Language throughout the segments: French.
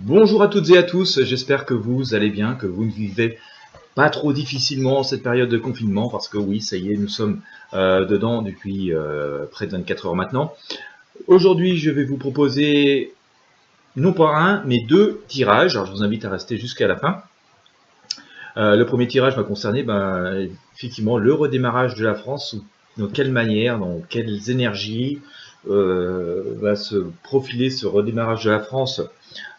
Bonjour à toutes et à tous, j'espère que vous allez bien, que vous ne vivez pas trop difficilement cette période de confinement, parce que oui, ça y est, nous sommes dedans depuis près de 24 heures maintenant. Aujourd'hui, je vais vous proposer non pas un, mais deux tirages, alors je vous invite à rester jusqu'à la fin. Le premier tirage va concerner effectivement le redémarrage de la France, dans quelle manière, dans quelles énergies va se profiler ce redémarrage de la France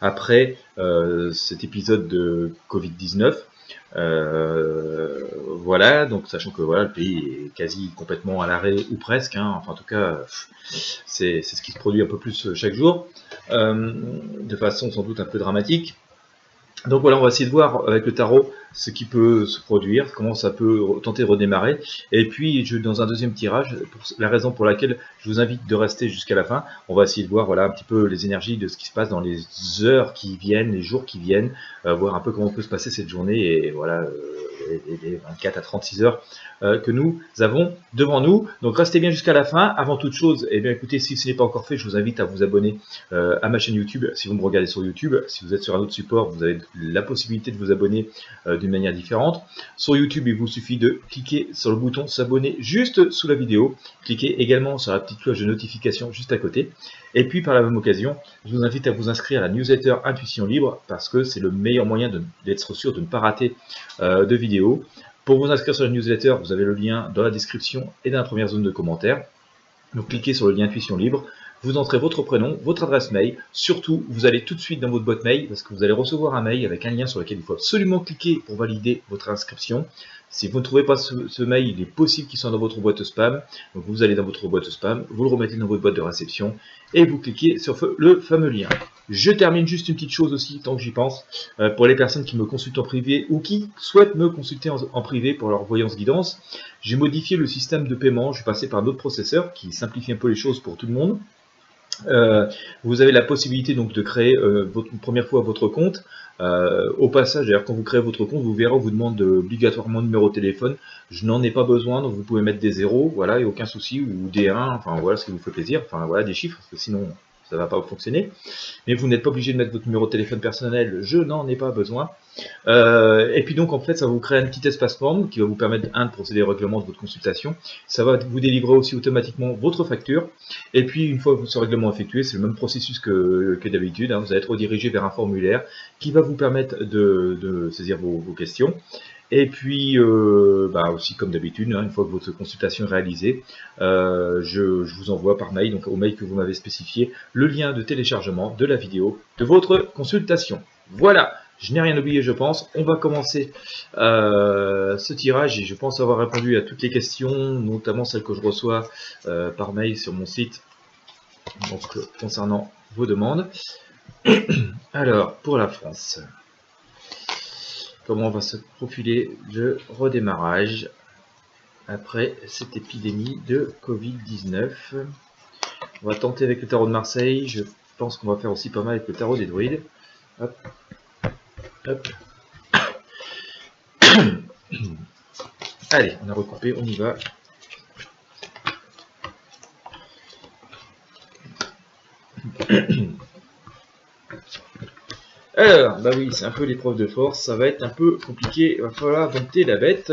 après cet épisode de Covid-19. Voilà, donc sachant que voilà, le pays est quasi complètement à l'arrêt, ou presque, hein, enfin en tout cas, c'est ce qui se produit un peu plus chaque jour, de façon sans doute un peu dramatique. Donc voilà, on va essayer de voir avec le tarot ce qui peut se produire, comment ça peut tenter de redémarrer. Et puis, dans un deuxième tirage, la raison pour laquelle je vous invite de rester jusqu'à la fin, on va essayer de voir voilà, un petit peu les énergies de ce qui se passe dans les heures qui viennent, les jours qui viennent, voir un peu comment peut se passer cette journée et voilà, les 24 à 36 heures que nous avons devant nous. Donc restez bien jusqu'à la fin. Avant toute chose, eh bien écoutez, si ce n'est pas encore fait, je vous invite à vous abonner à ma chaîne YouTube. Si vous me regardez sur YouTube, si vous êtes sur un autre support, vous avez la possibilité de vous abonner d'une manière différente. Sur YouTube, il vous suffit de cliquer sur le bouton s'abonner juste sous la vidéo. Cliquez également sur la petite cloche de notification juste à côté. Et puis par la même occasion, je vous invite à vous inscrire à la newsletter Intuition Libre parce que c'est le meilleur moyen d'être sûr de ne pas rater de vidéos. Pour vous inscrire sur la newsletter, vous avez le lien dans la description et dans la première zone de commentaires. Donc cliquez sur le lien Intuition Libre, vous entrez votre prénom, votre adresse mail, surtout vous allez tout de suite dans votre boîte mail parce que vous allez recevoir un mail avec un lien sur lequel il faut absolument cliquer pour valider votre inscription. Si vous ne trouvez pas ce mail, il est possible qu'il soit dans votre boîte spam, donc vous allez dans votre boîte spam, vous le remettez dans votre boîte de réception et vous cliquez sur le fameux lien. Je termine juste une petite chose aussi, tant que j'y pense, pour les personnes qui me consultent en privé ou qui souhaitent me consulter en privé pour leur voyance guidance. J'ai modifié le système de paiement, je suis passé par un autre processeur qui simplifie un peu les choses pour tout le monde. Vous avez la possibilité donc de créer une première fois votre compte. Au passage, d'ailleurs, quand vous créez votre compte, vous verrez, on vous demande obligatoirement un numéro de téléphone. Je n'en ai pas besoin, donc vous pouvez mettre des zéros, voilà, et aucun souci, ou des 1, enfin voilà, ce qui vous fait plaisir, enfin voilà, des chiffres, parce que sinon ça ne va pas fonctionner. Mais vous n'êtes pas obligé de mettre votre numéro de téléphone personnel, je n'en ai pas besoin. Et puis donc en fait ça va vous créer un petit espace forme qui va vous permettre de procéder au règlement de votre consultation. Ça va vous délivrer aussi automatiquement votre facture. Et puis une fois ce règlement effectué, c'est le même processus que d'habitude, hein. Vous allez être redirigé vers un formulaire qui va vous permettre de saisir vos questions. Et puis, aussi comme d'habitude, hein, une fois que votre consultation est réalisée, je vous envoie par mail, donc au mail que vous m'avez spécifié, le lien de téléchargement de la vidéo de votre consultation. Voilà, je n'ai rien oublié, je pense. On va commencer ce tirage et je pense avoir répondu à toutes les questions, notamment celles que je reçois par mail sur mon site, donc concernant vos demandes. Alors, pour la France. Comment va se profiler le redémarrage après cette épidémie de Covid-19. On va tenter avec le tarot de Marseille. Je pense qu'on va faire aussi pas mal avec le tarot des druides. Hop. Hop. Allez, on a recoupé, on y va. Alors, bah oui, c'est un peu l'épreuve de force, ça va être un peu compliqué, il va falloir dompter la bête.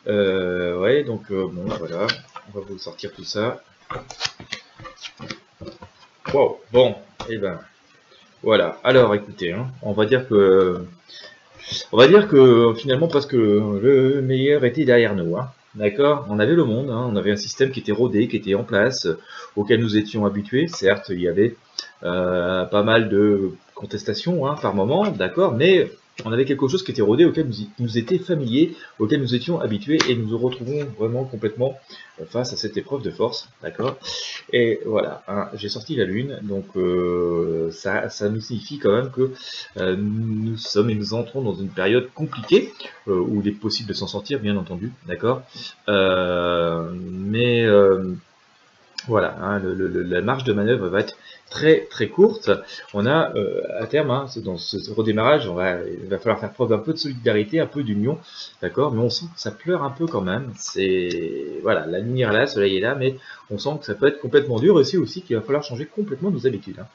Ouais, donc bon, voilà, on va vous sortir tout ça. Wow, bon, et ben, voilà. Alors, écoutez, hein, on va dire que finalement presque le meilleur était derrière nous, hein. D'accord, on avait le monde, hein, on avait un système qui était rodé, qui était en place, auquel nous étions habitués. Certes, il y avait pas mal de contestations par moment, d'accord, mais on avait quelque chose qui était rodé, auquel nous était familier, auquel nous étions habitués, et nous nous retrouvons vraiment complètement face à cette épreuve de force, d'accord. Et voilà, hein, j'ai sorti la lune, donc ça nous signifie quand même que nous sommes et nous entrons dans une période compliquée, où il est possible de s'en sortir, bien entendu, d'accord, mais voilà, hein, la marge de manœuvre va être très très courte. On a à terme, hein, dans ce redémarrage, il va falloir faire preuve un peu de solidarité, un peu d'union, d'accord, mais on sent que ça pleure un peu quand même. C'est voilà, la lumière est là, le soleil est là, mais on sent que ça peut être complètement dur, et c'est aussi qu'il va falloir changer complètement nos habitudes, hein.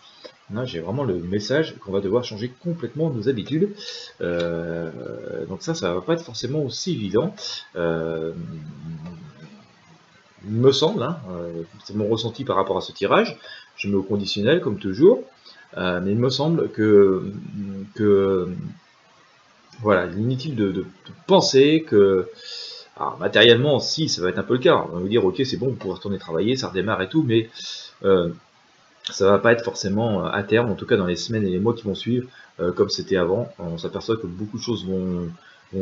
Là, j'ai vraiment le message qu'on va devoir changer complètement nos habitudes. Donc ça va pas être forcément aussi évident. Il me semble, hein, c'est mon ressenti par rapport à ce tirage. Je mets au conditionnel comme toujours, mais il me semble que voilà, il est inutile de penser que, alors matériellement, si, ça va être un peu le cas. On va vous dire, ok, c'est bon, vous pouvez retourner travailler, ça redémarre et tout, mais ça va pas être forcément à terme, en tout cas dans les semaines et les mois qui vont suivre, comme c'était avant. On s'aperçoit que beaucoup de choses vont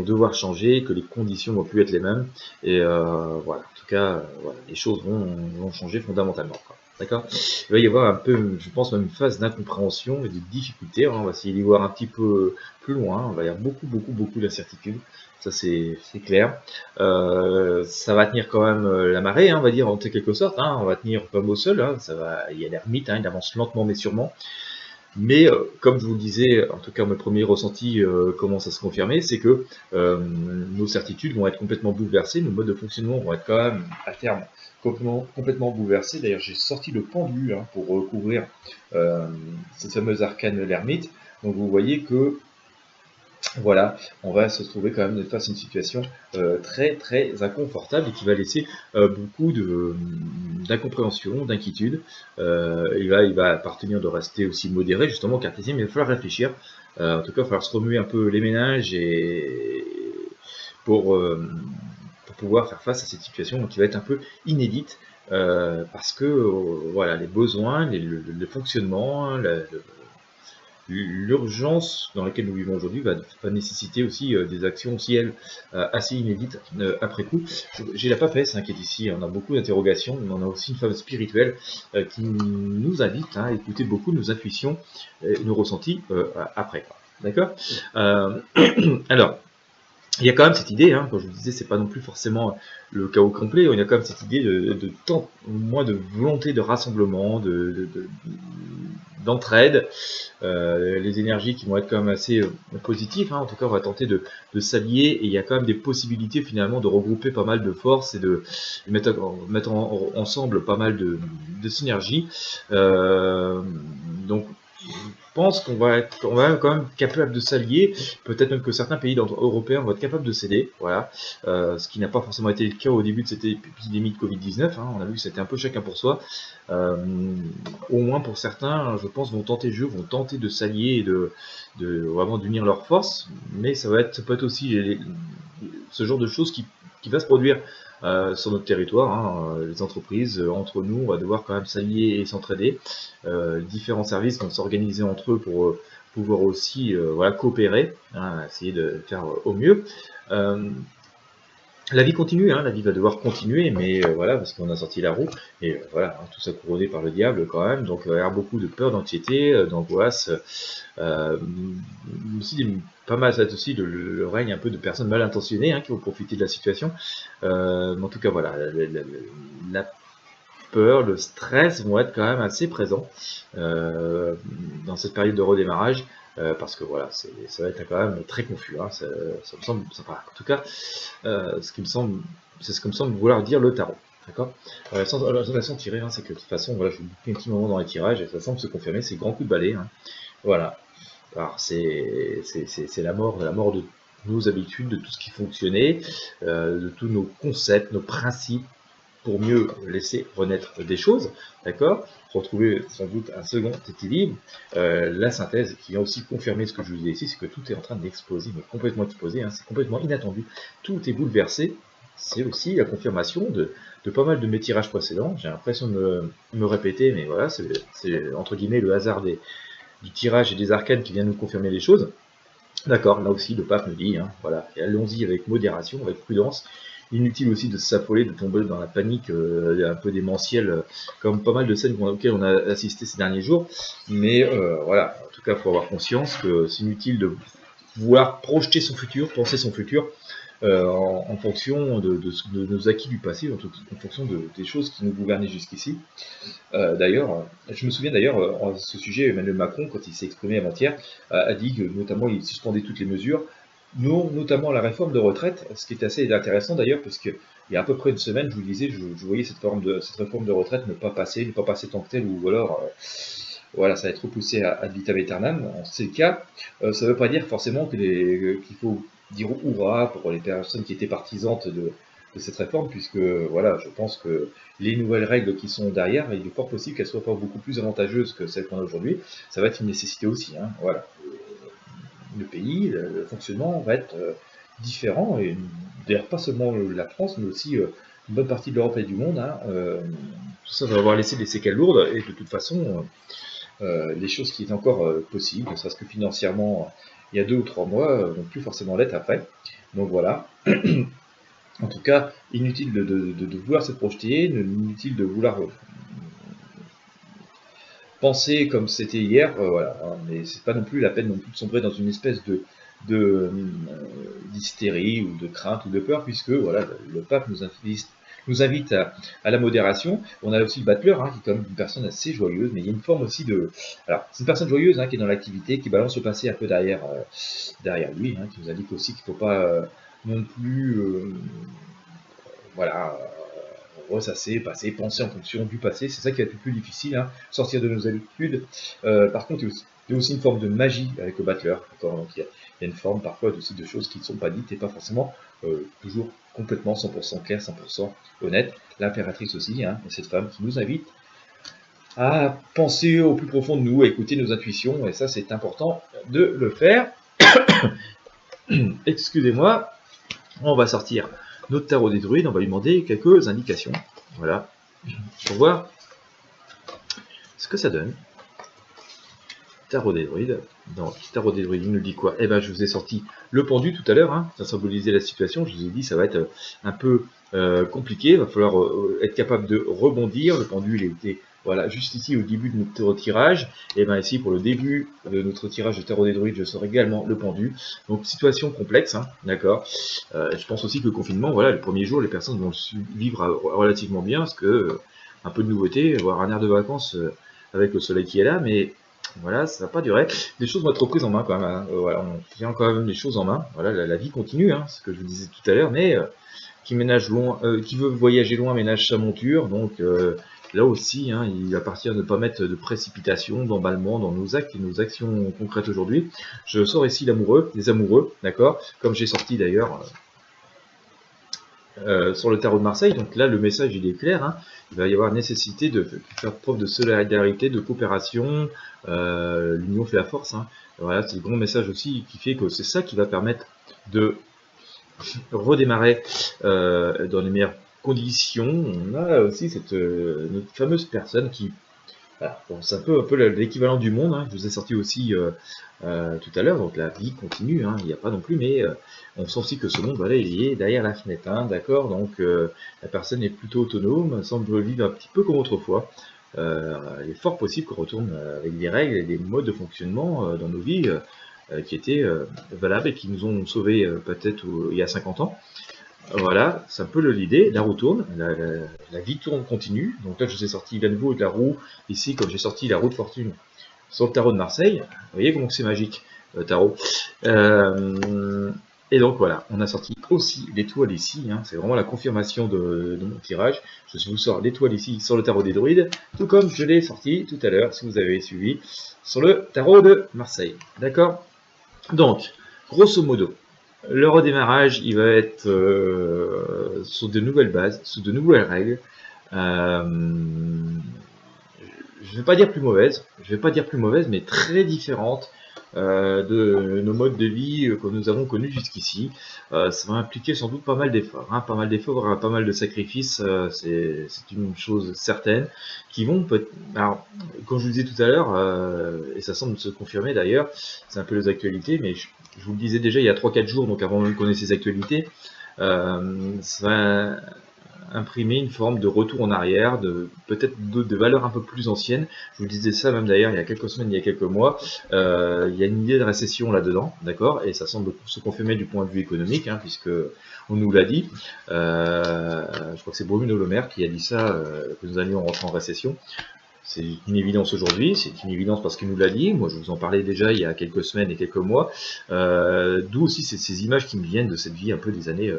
devoir changer, que les conditions vont plus être les mêmes, et voilà, en tout cas, voilà, les choses vont changer fondamentalement, quoi. D'accord? Il va y avoir un peu, je pense, même une phase d'incompréhension et de difficulté, hein. On va essayer d'y voir un petit peu plus loin. On va y avoir beaucoup d'incertitudes. Ça, c'est clair. Ça va tenir quand même la marée, hein, on va dire, en quelque sorte, hein. On va tenir comme au sol, hein. Ça va, il y a l'ermite, hein, il avance lentement mais sûrement. Mais comme je vous le disais, en tout cas mes premiers ressentis commencent à se confirmer, c'est que nos certitudes vont être complètement bouleversées, nos modes de fonctionnement vont être quand même à terme complètement bouleversés. D'ailleurs, j'ai sorti le pendu, hein, pour recouvrir cette fameuse arcane l'ermite. Donc vous voyez que voilà, on va se trouver quand même face à une situation très inconfortable et qui va laisser beaucoup d'incompréhension, d'inquiétude. Il va appartenir de rester aussi modéré, justement cartésien, mais il va falloir réfléchir. En tout cas, il va falloir se remuer un peu les méninges et pour pouvoir faire face à cette situation qui va être un peu inédite. Parce que voilà, les besoins, le fonctionnement, l'urgence dans laquelle nous vivons aujourd'hui va nécessiter aussi des actions aussi, elles, assez inédites après coup. J'ai la papesse, hein, qui est ici, on a beaucoup d'interrogations, mais on a aussi une femme spirituelle qui nous invite, hein, à écouter beaucoup de nos intuitions et nos ressentis après. D'accord. Alors, il y a quand même cette idée, hein, comme je vous disais, c'est pas non plus forcément le chaos complet, il y a quand même cette idée de temps, au moins de volonté de rassemblement, d'entraide, les énergies qui vont être quand même assez positives, hein. En tout cas on va tenter de s'allier, et il y a quand même des possibilités finalement de regrouper pas mal de forces et de mettre ensemble pas mal de synergies. Donc je pense qu'on va quand même capable de s'allier, peut-être même que certains pays européens vont être capables de céder, voilà, ce qui n'a pas forcément été le cas au début de cette épidémie de Covid-19, hein. On a vu que c'était un peu chacun pour soi. Au moins pour certains, je pense, vont tenter le jeu, vont tenter de s'allier et de vraiment d'unir leurs forces, mais ça peut être aussi ce genre de choses qui va se produire sur notre territoire, hein. Les entreprises, entre nous, on va devoir quand même s'allier et s'entraider. Différents services vont s'organiser entre eux pour pouvoir aussi voilà, coopérer, hein, essayer de faire au mieux. La vie continue, hein, la vie va devoir continuer, mais voilà, parce qu'on a sorti la roue, et voilà, hein, tout ça couronné par le diable quand même, donc il va y avoir beaucoup de peur, d'anxiété, d'angoisse, aussi pas mal, ça va être aussi le règne un peu de personnes mal intentionnées, hein, qui vont profiter de la situation. Mais en tout cas, voilà, la peur, le stress vont être quand même assez présents dans cette période de redémarrage. Parce que voilà, ça va être quand même très confus, hein. Ça me semble, en tout cas, ce qui me semble, c'est ce que me semble vouloir dire le tarot. D'accord. Sans façon de tirer, hein, c'est que de toute façon, voilà, je vous dis un petit moment dans les tirages et ça semble se confirmer, c'est grand coup de balai, hein. Voilà. Alors c'est la mort de nos habitudes, de tout ce qui fonctionnait, de tous nos concepts, nos principes, pour mieux laisser renaître des choses, d'accord, retrouver sans doute un second équilibre. La synthèse qui vient aussi confirmer ce que je vous disais ici, c'est que tout est en train d'exploser, mais complètement explosé, hein, c'est complètement inattendu, tout est bouleversé. C'est aussi la confirmation de pas mal de mes tirages précédents. J'ai l'impression de me répéter, mais voilà, c'est entre guillemets le hasard du tirage et des arcanes qui vient nous confirmer les choses. D'accord, là aussi le pape me dit, hein, voilà, allons-y avec modération, avec prudence. Inutile aussi de s'affoler, de tomber dans la panique un peu démentielle, comme pas mal de scènes auxquelles on a assisté ces derniers jours. Mais voilà, en tout cas, il faut avoir conscience que c'est inutile de vouloir projeter son futur, penser son futur, en fonction de nos acquis du passé, en fonction des choses qui nous gouvernaient jusqu'ici. D'ailleurs, je me souviens d'ailleurs, à ce sujet, Emmanuel Macron, quand il s'est exprimé avant-hier, a dit que notamment il suspendait toutes les mesures, notamment la réforme de retraite, ce qui est assez intéressant d'ailleurs, parce qu'il y a à peu près une semaine, je vous le disais, je voyais cette réforme de retraite ne pas passer tant que telle, ou alors voilà, ça va être repoussé ad vitam aeternam, c'est le cas. Ça ne veut pas dire forcément qu'il faut dire hurrah pour les personnes qui étaient partisanes de cette réforme, puisque voilà, je pense que les nouvelles règles qui sont derrière, il est fort possible qu'elles soient pas beaucoup plus avantageuses que celles qu'on a aujourd'hui. Ça va être une nécessité aussi, hein, voilà. Le pays, le fonctionnement va être différent, et d'ailleurs pas seulement la France, mais aussi une bonne partie de l'Europe et du monde, hein, tout ça va avoir laissé des séquelles lourdes, et de toute façon, les choses qui étaient encore possibles, ne serait-ce que financièrement, il y a 2 ou 3 mois, vont plus forcément l'être après. Donc voilà. En tout cas, inutile de vouloir se projeter, inutile de vouloir penser comme c'était hier, voilà, hein, mais c'est pas non plus la peine non plus de sombrer dans une espèce d'hystérie ou de crainte ou de peur, puisque voilà, le pape nous invite à la modération. On a aussi le battleur, hein, qui est quand même une personne assez joyeuse, mais il y a une forme aussi de... Alors, c'est une personne joyeuse, hein, qui est dans l'activité, qui balance le passé un peu derrière lui, hein, qui nous indique aussi qu'il ne faut pas non plus... voilà, ressasser, passer, penser en fonction du passé, c'est ça qui va être le plus difficile, hein, sortir de nos habitudes. Par contre, il y a aussi une forme de magie avec le battleur, donc il y a une forme parfois aussi de choses qui ne sont pas dites et pas forcément toujours complètement 100% clair, 100% honnête. L'impératrice aussi, hein, cette femme qui nous invite à penser au plus profond de nous, à écouter nos intuitions, et ça c'est important de le faire. Excusez-moi, on va sortir notre tarot des druides, on va lui demander quelques indications, voilà, pour voir ce que ça donne. Tarot des druides, donc tarot des druides, il nous dit quoi? Eh ben, je vous ai sorti le pendu tout à l'heure, hein, ça symbolisait la situation, je vous ai dit ça va être un peu compliqué, il va falloir être capable de rebondir. Le pendu, il était voilà, juste ici au début de notre tirage, et bien ici pour le début de notre tirage de tarot des druides, je sors également le pendu. Donc situation complexe, hein, d'accord. Je pense aussi que le confinement, voilà, le premier jour, les personnes vont le vivre relativement bien, parce que un peu de nouveauté, avoir un air de vacances avec le soleil qui est là, mais voilà, ça va pas durer. Les choses vont être reprises en main quand même, hein. Voilà, on tient quand même les choses en main. Voilà, la vie continue, hein, ce que je vous disais tout à l'heure, mais qui ménage loin, qui veut voyager loin ménage sa monture, donc là aussi, hein, il appartient de ne pas mettre de précipitation, d'emballement dans nos actes et nos actions concrètes aujourd'hui. Je sors ici l'amoureux, les amoureux, d'accord, comme j'ai sorti d'ailleurs sur le tarot de Marseille. Donc là, le message il est clair, hein. Il va y avoir nécessité de faire preuve de solidarité, de coopération. L'union fait la force, hein. Voilà, c'est le grand message aussi qui fait que c'est ça qui va permettre de redémarrer dans les meilleures conditions. On a aussi cette notre fameuse personne qui... Voilà, bon, c'est un peu l'équivalent du monde, hein. Je vous ai sorti aussi tout à l'heure, donc la vie continue, hein, il n'y a pas non plus, mais on sent aussi que ce monde, voilà, il est derrière la fenêtre, hein, d'accord, donc la personne est plutôt autonome, semble vivre un petit peu comme autrefois. Il est fort possible qu'on retourne avec des règles et des modes de fonctionnement dans nos vies qui étaient valables et qui nous ont sauvés peut-être il y a 50 ans. Voilà, c'est un peu l'idée. La roue tourne, la vie tourne, continue. Donc là, je vous ai sorti à nouveau de la roue. Ici, comme j'ai sorti la roue de fortune sur le tarot de Marseille. Vous voyez comment c'est magique, le tarot. Et donc voilà, on a sorti aussi l'étoile ici. Hein, c'est vraiment la confirmation de mon tirage. Je vous sors l'étoile ici sur le tarot des druides, tout comme je l'ai sorti tout à l'heure, si vous avez suivi, sur le tarot de Marseille. D'accord? Donc, grosso modo, le redémarrage, il va être sur de nouvelles bases, sous de nouvelles règles. Je ne vais pas dire plus mauvaise, mais très différentes de nos modes de vie que nous avons connus jusqu'ici. Ça va impliquer sans doute pas mal d'efforts, hein, pas mal de sacrifices, c'est une chose certaine, qui vont peut-être... Alors, comme je vous le disais tout à l'heure, et ça semble se confirmer d'ailleurs, c'est un peu les actualités, mais je vous le disais déjà il y a 3-4 jours, donc avant même qu'on ait ces actualités, ça va imprimer une forme de retour en arrière, peut-être de valeurs un peu plus anciennes. Je vous disais ça même d'ailleurs il y a quelques semaines, il y a quelques mois. Il y a une idée de récession là-dedans, d'accord, et ça semble se confirmer du point de vue économique, hein, puisque on nous l'a dit. Je crois que c'est Bruno Le Maire qui a dit ça, que nous allions rentrer en récession. c'est une évidence aujourd'hui, c'est une évidence parce qu'il nous l'a dit. Moi, je vous en parlais déjà il y a quelques semaines et quelques mois. D'où aussi ces images qui me viennent de cette vie un peu des années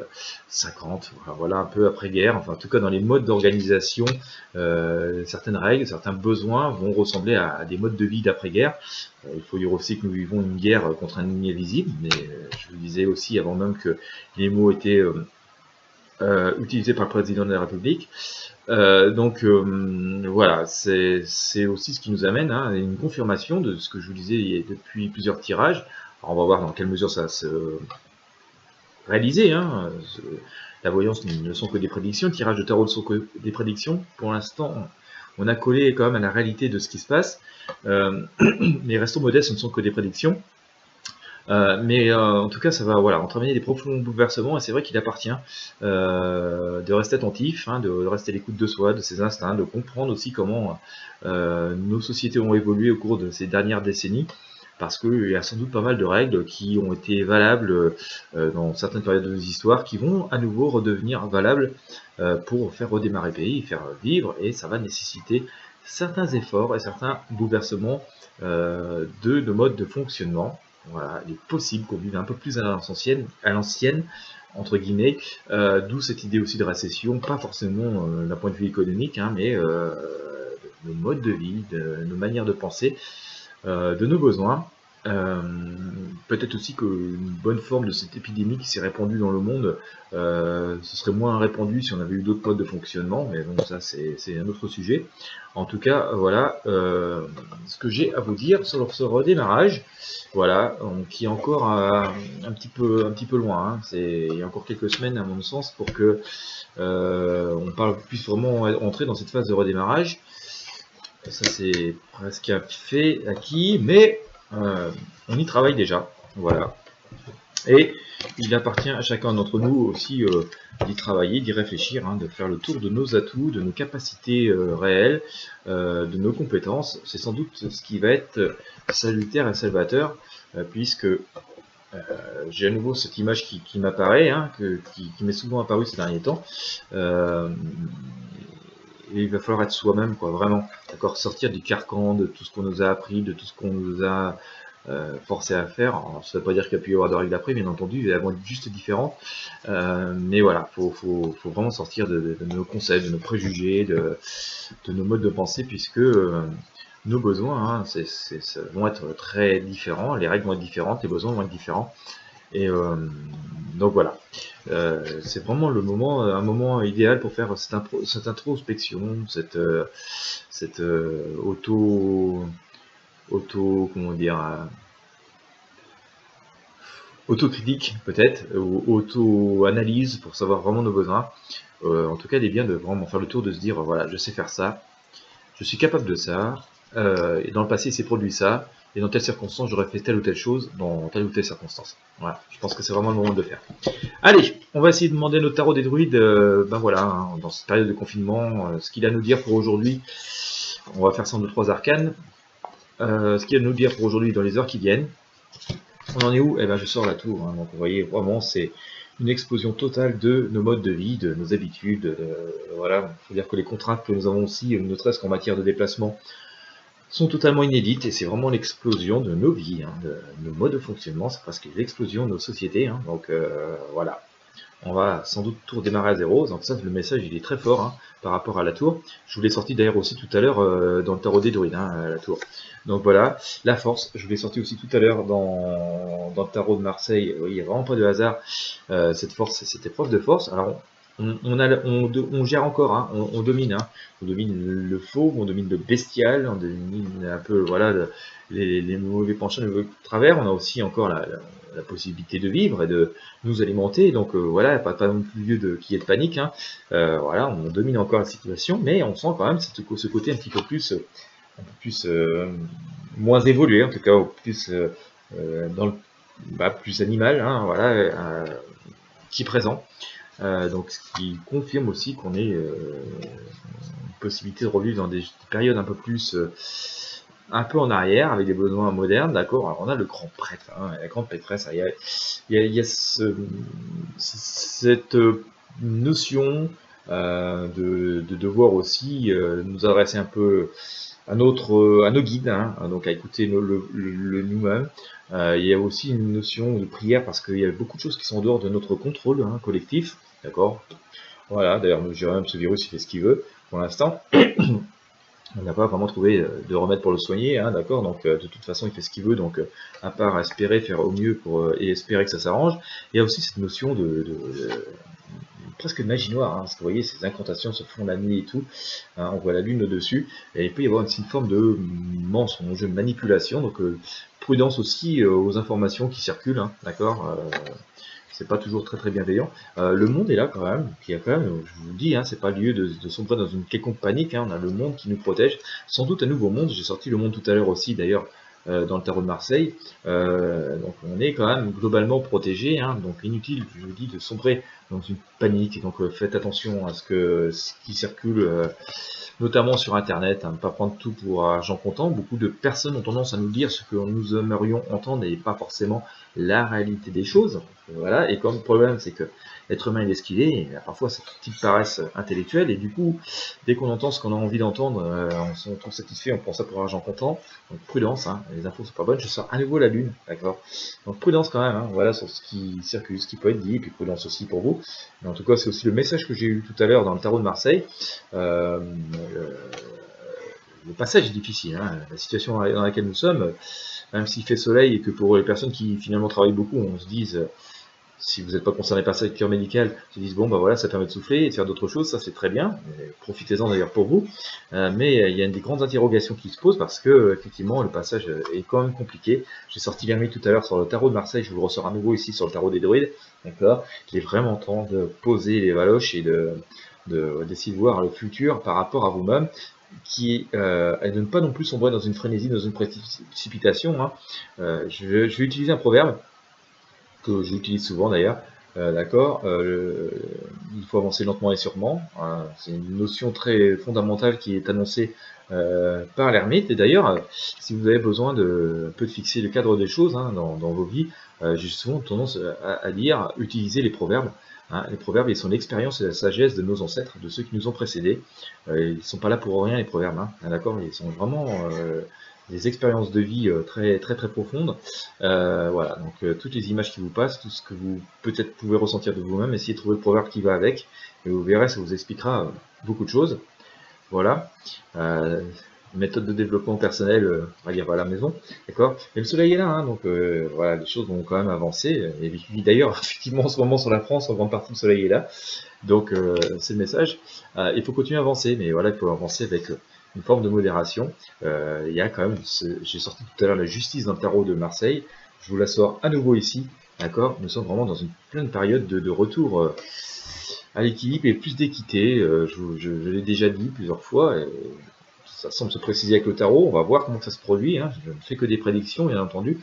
50, voilà, un peu après-guerre. Enfin, en tout cas, dans les modes d'organisation, certaines règles, certains besoins vont ressembler à des modes de vie d'après-guerre. Il faut dire aussi que nous vivons une guerre contre un ennemi invisible, mais je vous disais aussi avant même que les mots étaient utilisés par le président de la République. Voilà, c'est aussi ce qui nous amène à une confirmation de ce que je vous disais depuis plusieurs tirages. Alors on va voir dans quelle mesure ça va se réaliser. La voyance ne sont que des prédictions, le tirage de tarot ne sont que des prédictions. Pour l'instant, on a collé quand même à la réalité de ce qui se passe. Mais restons modestes, ce ne sont que des prédictions. En tout cas, ça va entraîner des profonds bouleversements, et c'est vrai qu'il appartient de rester attentif, de rester à l'écoute de soi, de ses instincts, de comprendre aussi comment nos sociétés ont évolué au cours de ces dernières décennies, parce qu'il y a sans doute pas mal de règles qui ont été valables dans certaines périodes de nos histoires, qui vont à nouveau redevenir valables pour faire redémarrer le pays, faire vivre, et ça va nécessiter certains efforts et certains bouleversements de nos modes de fonctionnement. Voilà, il est possible qu'on vive un peu plus à l'ancienne, entre guillemets, d'où cette idée aussi de récession, pas forcément d'un point de vue économique, mais nos modes de vie, de nos manières de penser, de nos besoins. Peut-être aussi qu'une bonne forme de cette épidémie qui s'est répandue dans le monde, ce serait moins répandu si on avait eu d'autres modes de fonctionnement, mais bon, ça c'est un autre sujet. En tout cas, voilà ce que j'ai à vous dire sur ce redémarrage, voilà, qui est encore un petit peu loin. Il y a encore quelques semaines, à mon sens, pour que on puisse vraiment entrer dans cette phase de redémarrage. Ça c'est presque fait, acquis, mais on y travaille déjà, voilà. Et il appartient à chacun d'entre nous aussi d'y travailler, d'y réfléchir, de faire le tour de nos atouts, de nos capacités réelles, de nos compétences. C'est sans doute ce qui va être salutaire et salvateur, puisque j'ai à nouveau cette image qui m'apparaît, qui m'est souvent apparue ces derniers temps. Et il va falloir être soi-même, vraiment, d'accord, sortir du carcan de tout ce qu'on nous a appris, de tout ce qu'on nous a forcé à faire. Alors, ça ne veut pas dire qu'il n'y a pu y avoir de règles après, bien entendu, elles vont être juste différentes. Mais voilà, faut vraiment sortir de nos concepts, de nos préjugés, de nos modes de pensée, puisque nos besoins vont être très différents, les règles vont être différentes, les besoins vont être différents. Et donc voilà, c'est vraiment un moment idéal pour faire cette introspection, cette comment dire, autocritique peut-être, ou auto-analyse pour savoir vraiment nos besoins. En tout cas, il est bien de vraiment faire le tour, de se dire, voilà, je sais faire ça, je suis capable de ça, et dans le passé, il s'est produit ça, et dans telle circonstance, j'aurais fait telle ou telle chose dans telle ou telle circonstance. Voilà, je pense que c'est vraiment le moment de le faire. Allez, on va essayer de demander notre tarot des druides, dans cette période de confinement, ce qu'il a à nous dire pour aujourd'hui. On va faire ça en 2-3 arcanes. Ce qu'il a à nous dire pour aujourd'hui dans les heures qui viennent. On en est où? Eh ben, je sors la tour. Donc, vous voyez, vraiment, c'est une explosion totale de nos modes de vie, de nos habitudes. Voilà, il faut dire que les contraintes que nous avons aussi, ne serait-ce qu'en matière de déplacement, sont totalement inédites, et c'est vraiment l'explosion de nos vies, de nos modes de fonctionnement. C'est presque l'explosion de nos sociétés. Donc, voilà. On va sans doute tout redémarrer à zéro, donc ça, le message il est très fort par rapport à la tour. Je vous l'ai sorti d'ailleurs aussi tout à l'heure dans le tarot des druides, la tour. Donc voilà, la force, je vous l'ai sorti aussi tout à l'heure dans le tarot de Marseille. Oui, il n'y a vraiment pas de hasard, cette force, cette épreuve de force. Alors on gère encore, on domine, on domine le faux, on domine le bestial, on domine un peu les mauvais penchants, les mauvais travers. On a aussi encore la possibilité de vivre et de nous alimenter, donc voilà, pas non plus lieu qu'il y ait de panique, voilà, on domine encore la situation, mais on sent quand même ce côté un petit peu plus moins évolué, en tout cas plus dans le plus animal, voilà, qui est présent, donc ce qui confirme aussi qu'on est une possibilité de revivre dans des périodes un peu plus un peu en arrière, avec des besoins modernes, d'accord. Alors on a le grand prêtre, la grande prêtresse, il y a cette notion de devoir aussi nous adresser un peu à nos guides, hein, donc à écouter nous-mêmes. Il y a aussi une notion de prière parce qu'il y a beaucoup de choses qui sont en dehors de notre contrôle collectif, d'accord. Voilà, d'ailleurs, je dirais même ce virus, il fait ce qu'il veut pour l'instant. On n'a pas vraiment trouvé de remède pour le soigner, hein, d'accord. Donc de toute façon, il fait ce qu'il veut, donc à part espérer faire au mieux et espérer que ça s'arrange. Il y a aussi cette notion presque de magie noire, hein, parce que vous voyez, ces incantations se font la nuit et tout, hein, on voit la lune au-dessus, et il peut y avoir aussi une forme de mensonge, de manipulation, donc prudence aussi aux informations qui circulent, hein, d'accord. C'est pas toujours très bienveillant. Le monde est là quand même, qui a quand même, je vous le dis, hein, c'est pas le lieu de sombrer dans une quelconque panique, hein, on a le monde qui nous protège, sans doute un nouveau monde, j'ai sorti le monde tout à l'heure aussi d'ailleurs, dans le tarot de Marseille, donc on est quand même globalement protégé, hein, donc inutile, je vous dis, de sombrer dans une panique, donc faites attention à ce qui circule, notamment sur internet, hein, ne pas prendre tout pour argent comptant. Beaucoup de personnes ont tendance à nous dire ce que nous aimerions entendre et pas forcément la réalité des choses. Voilà, et comme le problème c'est que l'être humain il est ce qu'il est, et parfois cette petite paresse intellectuelle, et du coup, dès qu'on entend ce qu'on a envie d'entendre, on se trouve satisfait, on prend ça pour argent comptant. Donc prudence, hein, les infos sont pas bonnes, je sors à nouveau la lune, d'accord. Donc prudence quand même, hein, voilà, sur ce qui circule, ce qui peut être dit, et puis prudence aussi pour vous. Mais en tout cas, c'est aussi le message que j'ai eu tout à l'heure dans le tarot de Marseille. Le passage est difficile, hein, la situation dans laquelle nous sommes, même s'il fait soleil et que pour les personnes qui finalement travaillent beaucoup, on se dise, si vous n'êtes pas concerné par le secteur médical, se disent bon bah voilà, ça permet de souffler et de faire d'autres choses, ça c'est très bien, profitez-en d'ailleurs pour vous, mais il y a des grandes interrogations qui se posent parce que effectivement le passage est quand même compliqué. J'ai sorti l'ermite tout à l'heure sur le tarot de Marseille, je vous le ressors à nouveau ici sur le tarot des druides, d'accord. Il est vraiment temps de poser les valoches et d'essayer de voir le futur par rapport à vous-même, qui est de ne pas non plus sombrer dans une frénésie, dans une précipitation, hein. Je vais utiliser un proverbe que j'utilise souvent d'ailleurs, d'accord. Il faut avancer lentement et sûrement, hein. C'est une notion très fondamentale qui est annoncée par l'ermite, et d'ailleurs, si vous avez besoin de un peu de fixer le cadre des choses, hein, dans vos vies, j'ai souvent tendance à dire, utiliser les proverbes. Hein. Les proverbes, ils sont l'expérience et la sagesse de nos ancêtres, de ceux qui nous ont précédés. Ils ne sont pas là pour rien, les proverbes, hein, d'accord. Ils sont vraiment des expériences de vie très profondes. Voilà, donc toutes les images qui vous passent, tout ce que vous peut-être pouvez ressentir de vous-même, essayez de trouver le proverbe qui va avec, et vous verrez, ça vous expliquera beaucoup de choses. Voilà. Méthode de développement personnel, on va dire à la maison, d'accord. Et le soleil est là, hein, donc voilà, les choses vont quand même avancer. Et d'ailleurs, effectivement, en ce moment sur la France, en grande partie, le soleil est là. Donc c'est le message. Il faut continuer à avancer, mais voilà, il faut avancer avec une forme de modération. Il y a quand même, j'ai sorti tout à l'heure la justice dans le tarot de Marseille. Je vous la sors à nouveau ici, d'accord. Nous sommes vraiment dans une pleine période de retour à l'équilibre et plus d'équité. Je l'ai déjà dit plusieurs fois. Et ça semble se préciser avec le tarot, on va voir comment ça se produit, hein. Je ne fais que des prédictions bien entendu,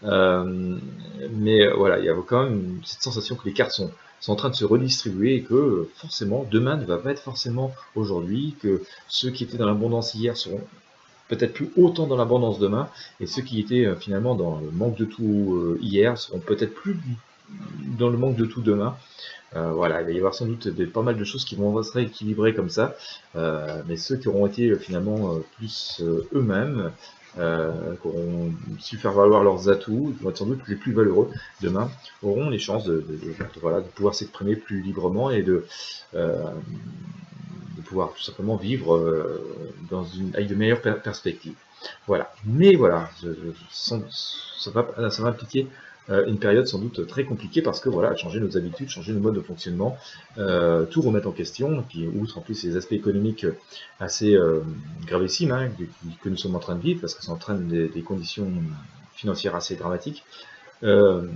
mais voilà, il y a quand même cette sensation que les cartes sont en train de se redistribuer et que forcément demain ne va pas être forcément aujourd'hui, que ceux qui étaient dans l'abondance hier seront peut-être plus autant dans l'abondance demain, et ceux qui étaient finalement dans le manque de tout hier seront peut-être plus dans le manque de tout demain. Voilà, il va y avoir sans doute pas mal de choses qui vont se rééquilibrer comme ça, mais ceux qui auront été finalement plus eux-mêmes, qui auront su faire valoir leurs atouts, qui vont être sans doute les plus valeureux demain, auront les chances voilà, de pouvoir s'exprimer plus librement et de pouvoir tout simplement vivre avec de meilleures perspectives. Voilà, mais voilà, ça va impliquer une période sans doute très compliquée parce que voilà, changer nos habitudes, changer nos modes de fonctionnement, tout remettre en question, et puis outre en plus ces aspects économiques assez gravissimes, hein, que nous sommes en train de vivre, parce que ça entraîne des conditions financières assez dramatiques, va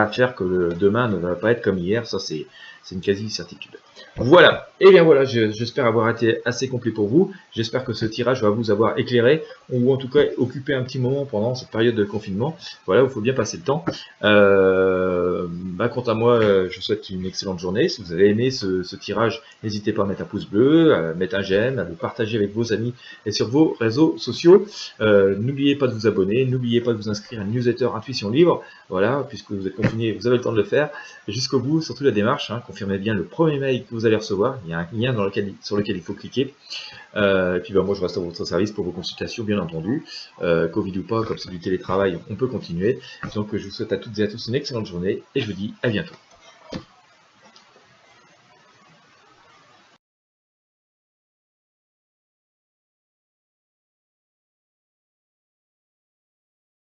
faire que demain ne va pas être comme hier, ça c'est une quasi-certitude. Voilà, et bien voilà, j'espère avoir été assez complet pour vous, j'espère que ce tirage va vous avoir éclairé, ou en tout cas occupé un petit moment pendant cette période de confinement, voilà, où il faut bien passer le temps. Quant à moi, je vous souhaite une excellente journée. Si vous avez aimé ce tirage, n'hésitez pas à mettre un pouce bleu, à mettre un j'aime, à le partager avec vos amis et sur vos réseaux sociaux. N'oubliez pas de vous abonner, n'oubliez pas de vous inscrire à une newsletter Intuition Libre, voilà, puisque vous êtes confiné, vous avez le temps de le faire, et jusqu'au bout, surtout la démarche, hein, confirmez bien le premier mail que vous allez recevoir. Il y a un lien sur lequel il faut cliquer. Et puis moi je reste à votre service pour vos consultations, bien entendu. Covid ou pas, comme c'est du télétravail, on peut continuer. Donc je vous souhaite à toutes et à tous une excellente journée et je vous dis à bientôt.